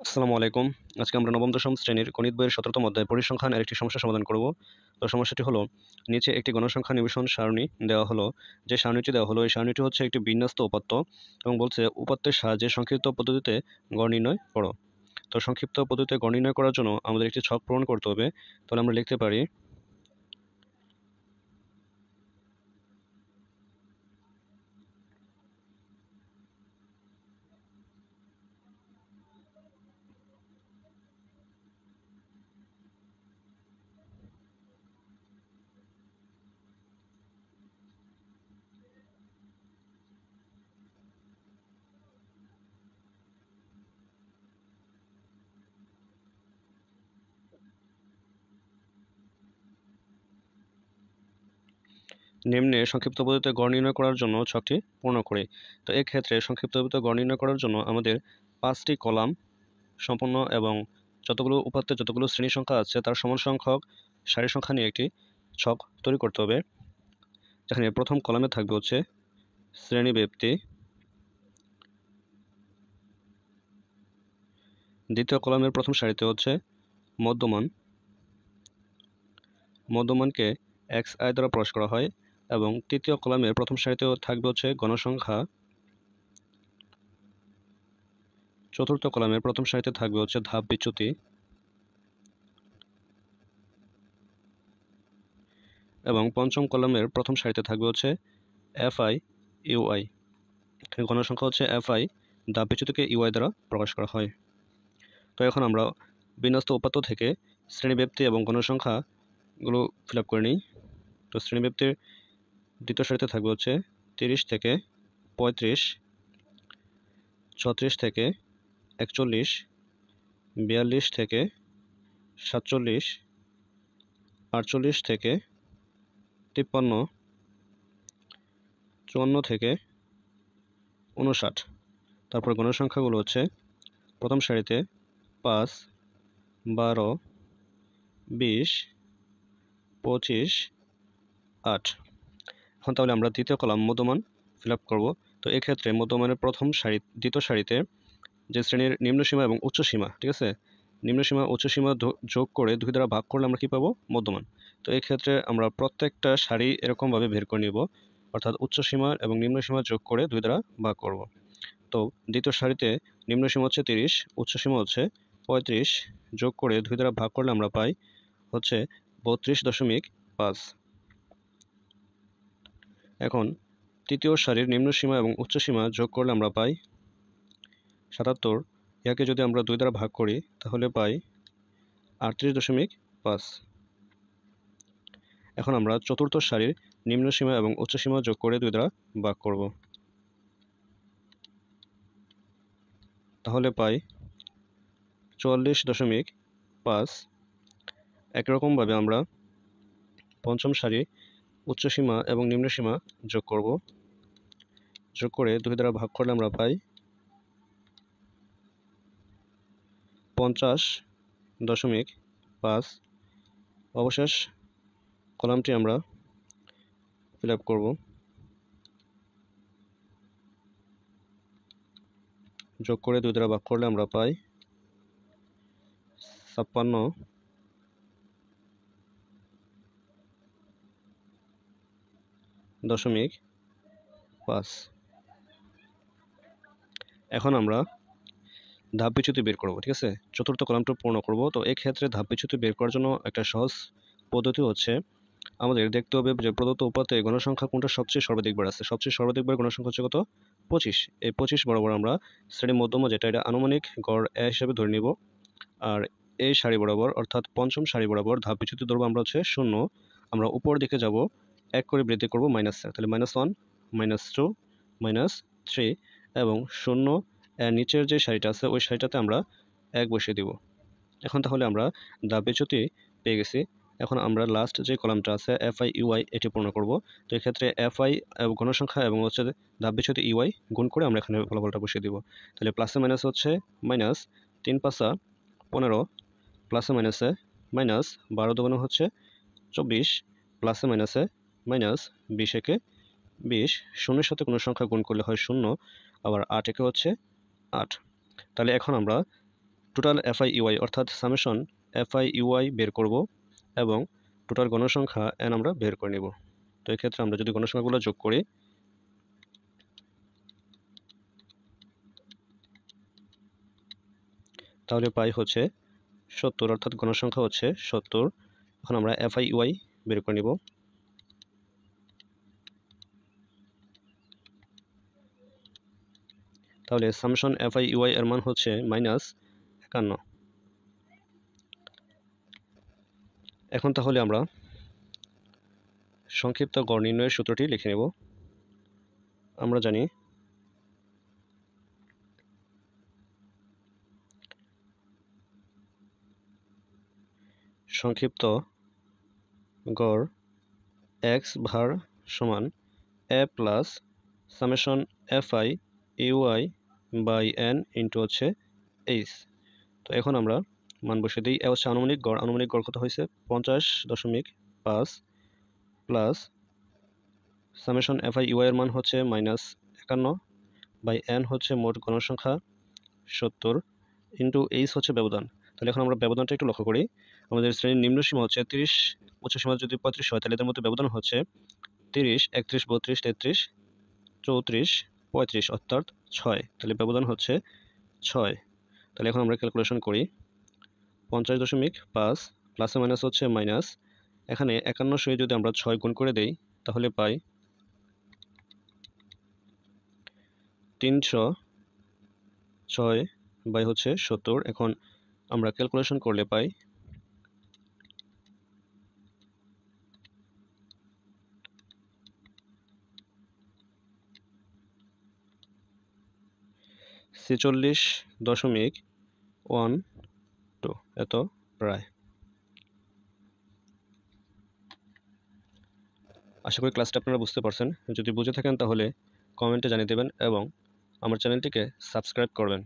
আসসালামু আলাইকুম। আজকে আমরা নবম দশম শ্রেণীর গণিত বইয়ের ১৭তম অধ্যায় পরিসংখ্যান এর একটি সমস্যা সমাধান করব। তো সমস্যাটি হলো, নিচে একটি গণসংখ্যা নিবেশন সারণী দেওয়া হলো। যে সারণীটি দেওয়া হলো, এই সারণীটি হচ্ছে একটি বিন্যস্ত উপাত্ত এবং বলছে উপাত্তের সাহায্যে সংক্ষিপ্ত পদ্ধতিতে গড় নির্ণয় করো। তো সংক্ষিপ্ত পদ্ধতিতে গড় নির্ণয় করার জন্য আমাদের একটি ছক পূরণ করতে হবে। তাহলে আমরা লিখতে পারি নিম্নে সংক্ষিপ্ত পদ্ধতিতে গড় নির্ণয় করার জন্য ছকটি পূর্ণ করি। তো এক্ষেত্রে সংক্ষিপ্ত পদ্ধতিতে গড় নির্ণয় করার জন্য আমাদের 5টি কলাম সম্পূর্ণ এবং যতগুলো উপাত্তে যতগুলো শ্রেণী সংখ্যা আছে তার সমান সংখ্যক সারি সংখ্যা নিয়ে একটি ছক তৈরি করতে হবে। যেখানে প্রথম কলামে থাকবে হচ্ছে শ্রেণী ব্যক্তি, দ্বিতীয় কলামের প্রথম সারিতে হচ্ছে মধ্যমান, মধ্যমানকে xi দ্বারা প্রকাশ করা হয়, এবং তৃতীয় কলামের প্রথম সারিতেও থাকবে হচ্ছে গণসংখ্যা, চতুর্থ কলামের প্রথম সারিতে থাকবে হচ্ছে ধাপ বিচ্যুতি, এবং পঞ্চম কলামের প্রথম সারিতে থাকবে হচ্ছে fi ui। এখানে গণসংখ্যা হচ্ছে fi, ধাপ বিচ্যুতিকে ui দ্বারা প্রকাশ করা হয়। তো এখন আমরা বিন্যস্ত উপাত্ত থেকে শ্রেণীব্যাপ্তি এবং গণসংখ্যাগুলো ফিল আপ করে নিই। তো শ্রেণীব্যাপ্তির দ্বিতীয় সারিতে থাকবে হচ্ছে 30 থেকে 35, 36 থেকে 41, 42 থেকে 47, 48 থেকে 53, 54 থেকে 59। তারপর গণসংখ্যাগুলো হচ্ছে প্রথম সারিতে 5, 12, 20, 25, 8। এখন তাহলে আমরা দ্বিতীয় কলাম মধ্যমান ফিল আপ করবো। তো এক্ষেত্রে মধ্যমানের প্রথম সারি দ্বিতীয় সারিতে যে শ্রেণীর নিম্নসীমা এবং উচ্চসীমা, ঠিক আছে, নিম্নসীমা উচ্চসীমা যোগ করে 2 দ্বারা ভাগ করলে আমরা কি পাবো? মধ্যমান। তো এই ক্ষেত্রে আমরা প্রত্যেকটা সারি এরকমভাবে বের করে নিব, অর্থাৎ উচ্চসীমা এবং নিম্নসীমা যোগ করে 2 দ্বারা ভাগ করব। তো দ্বিতীয় সারিতে নিম্নসীমা হচ্ছে 30, উচ্চসীমা হচ্ছে 35, যোগ করে 2 দ্বারা ভাগ করলে আমরা পাই হচ্ছে 32.5। এখন তৃতীয় সারির নিম্নসীমা এবং উচ্চসীমা যোগ করলে আমরা পাই 77। ইয়াকে যদি আমরা 2 দ্বারা ভাগ করি তাহলে পাই 38.5। এখন আমরা চতুর্থ সারির নিম্নসীমা এবং উচ্চসীমা যোগ করে 2 দ্বারা ভাগ করব, তাহলে পাই 44.5। একরকমভাবে আমরা পঞ্চম সারি উচ্চসীমা এবং নিম্নসীমা যোগ করব, যোগ করে 2 দ্বারা ভাগ করলে আমরা পাই 50.5। অবশেষ কলামটি আমরা ফিল আপ করব, যোগ করে 2 দ্বারা ভাগ করলে আমরা পাই 56.5। এখন আমরা ধাপ বিচ্যুতি বের করব, ঠিক আছে, চতুর্থ কলামটা পূর্ণ করব। তো এই ক্ষেত্রে ধাপ বিচ্যুতি বের করার জন্য একটা সহজ পদ্ধতি হচ্ছে, আমাদের দেখতে হবে যে প্রদত্ত উপাত্তে গণসংখ্যা কোনটা সবচেয়ে সর্বাধিক বার আছে। সবচেয়ে সর্বাধিক বার গণসংখ্যা হচ্ছে কত? 25। এই 25 বরাবর আমরা শ্রেণী মধ্যমা, যেটা এটা আনুমানিক গড় এ হিসেবে ধরে নিব। আর এই সারি বরাবর, অর্থাৎ পঞ্চম সারি বরাবর ধাপ বিচ্যুতি ধরবো আমরা হচ্ছে 0। আমরা উপর দিকে যাব, 1 করে বৃদ্ধি করব মাইনাসে, তাহলে -1, -2, -3, এবং 0 এর নিচের যে সারিটা আছে ওই সারিটাতে আমরা 1 বসিয়ে দিব। এখন তাহলে আমরা ধাপ বিচ্যুতি পেয়ে গেছি। এখন আমরা লাস্ট যে কলামটা আছে fi ui এটি পূর্ণ করব। তো এক্ষেত্রে fi গণসংখ্যা এবং হচ্ছে ধাপ বিচ্যুতি ui গুণ করে আমরা এখানে ফলাফলটা বসিয়ে দিব। তাহলে প্লাসে মাইনাস হচ্ছে মাইনাস 3 5 15, প্লাসে মাইনাসে মাইনাস 12 দুগুণ হচ্ছে 24, প্লাসে মাইনাসে মাইনাস 20 একে 20, শূন্যের সাথে কোনো সংখ্যা গুণ করলে হয় 0, আবার 8 একে হচ্ছে 8। তাহলে এখন আমরা টোটাল এফআই ইউআই অর্থাৎ সামেশন এফআই ইউআই বের করব এবং টোটাল গণসংখ্যা এন আমরা বের করে নেব। তো এক্ষেত্রে আমরা যদি গণসংখ্যাগুলো যোগ করি তাহলে পাই হচ্ছে 70 অর্থাৎ গণসংখ্যা হচ্ছে 70। এখন আমরা এফআই ইউআই বের করে নিব। তাহলে সামেশন এফআই ইউআই এর মান হচ্ছে -51। এখন তাহলে আমরা সংক্ষিপ্ত গড় নির্ণয়ের সূত্রটি লিখে নেব। আমরা জানি সংক্ষিপ্ত গড় x ভার সমান a plus summation FI UI by N into হচ্ছে এইচ। তো এখন আমরা মান বসিয়ে দিই। এ হচ্ছে আনুমানিক গড়। আনুমানিক গড় কত হয়েছে 50.5 প্লাস সামেশন এফআই ইউআই এর মান হচ্ছে -51 বাই এন হচ্ছে মোট গণসংখ্যা 70 ইন্টু এইচ হচ্ছে ব্যবধান। তাহলে এখন আমরা ব্যবধানটা একটু লক্ষ্য করি। আমাদের শ্রেণীর নিম্ন সীমা হচ্ছে 30, উচ্চ সীমা যদি 35 হয় তাহলে এদের মধ্যে ব্যবধান হচ্ছে 30, 31, 32, 33, 34, 35 অর্থাৎ 6। তাহলে ব্যবধান হচ্ছে 6। তাহলে এখন আমরা ক্যালকুলেশন করি 50.5 প্লাসে মাইনাস হচ্ছে মাইনাস, এখানে 51 সহ যদি আমরা 6 গুণ করে দেই তাহলে পাই 306 বাই হচ্ছে 70। এখন আমরা ক্যালকুলেশন করলে পাই 46.12 এত প্রায়। আশা করি ক্লাসটা আপনারা বুঝতে পারছেন। যদি বুঝে থাকেন তাহলে কমেন্টে জানিয়ে দেবেন এবং আমার চ্যানেলটিকে সাবস্ক্রাইব করবেন।